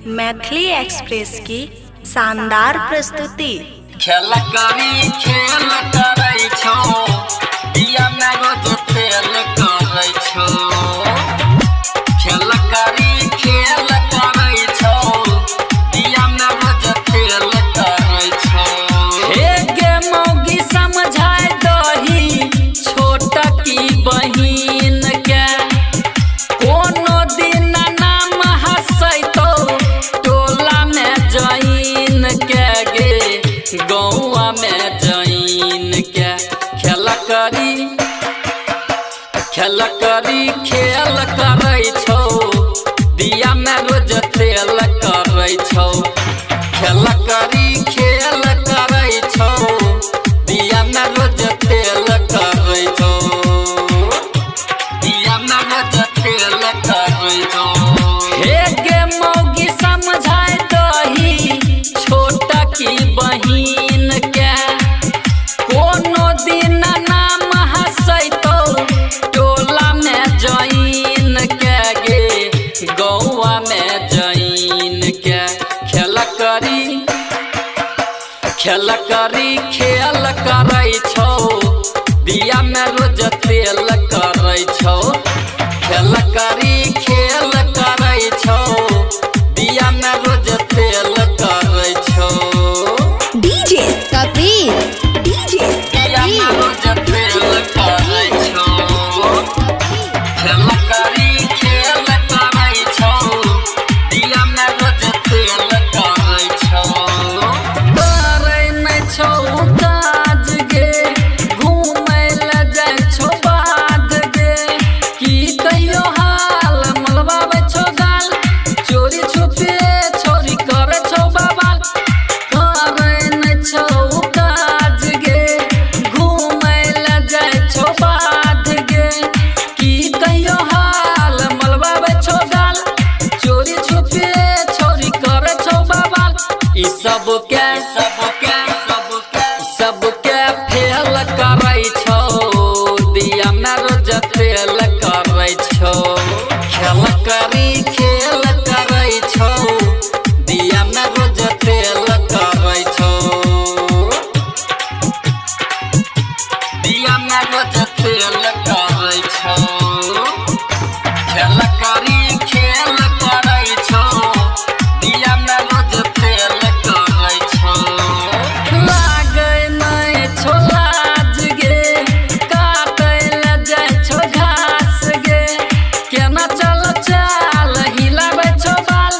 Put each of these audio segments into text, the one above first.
Maithili express की शानदार प्रस्तुति। खेल करी खेल करे छो दिया में रोज तेल करे छो। खेल करी खेल करे छो दिया में रोज तेल करे छो। हे गे मौगी समझाए दही छोटा की बहिन के कोनो दिन नाम हंसै तो टोला में जईन के गे गौआ में जईन के। खेल करी खेल करे छो दिया में रोज तेल करे छो। खेल करी खेल करे छो दिया में रोज तेल करे छो। दिया में रोज तेल करे छो। हे गे मौगी समझाए दही छोटा की बहिन के कोनो दिन नाम हंसै तो टोला में जईन के गे गौआ में जईन के। खेल करी खेल करे छो दिया में रोज तेल करे छो। खेल करी खेल करे छो दिया में रोज तेल करे छो। डीजे कबीर दिया में रोज तेल करे छो। खेल करी खेल करे छो दिया में रोज तेल करे छो। करे नै छो काज गे घूमै ले जाइ छो बाद गे की कहियो हाल मलबाबै छो गाल चोरी छुपे छोरी करे छो बवाल। करे नै छो काज गे घूमै ले जाइ छो बाद गे की कहियो हाल मलबाबै छो गाल चोरी छुपे छोरी करे छो बवाल। ई सबके फेल करे छो दिया में रोज तेल करे छो। खेल करी खेल करे छो दिया में रोज तेल करे छो। दिया में रोज तेल करे छो। खेल करी खेल करे छो दिया में रोज तेल करे छो। लागै नै छो लाज गे काटै ले जाइ छो घास गे केना चल चाल हिलाबै छो बाल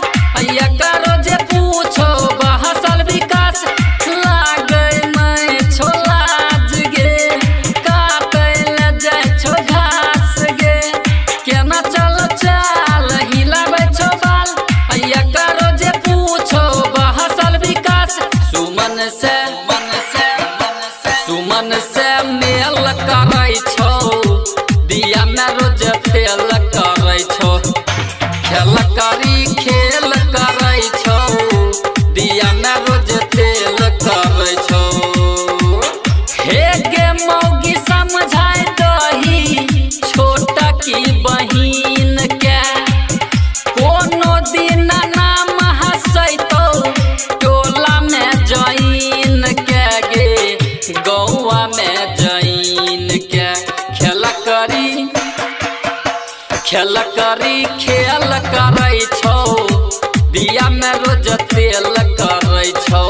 एकरो जे पूछो बहसल विकास। लागै नै छो लाज गे काटै ले जाइ छो घास गे केना चल चाल हिलाबै छो बाल एकरो जे पूछो बहसल विकास। सुमन से मेल करे छो दिया में रोज तेल करे छो। खेल करी खेल करे छो दिया में रोज तेल करे छो। हे गे मौगी समझाए दही छोटा की बहिन के कोनो दिन नाम हंसै तो टोला में जईन के गे गौआ में जईन के। खेल करी खेल करे छो दिया में रोज तेल करे छो।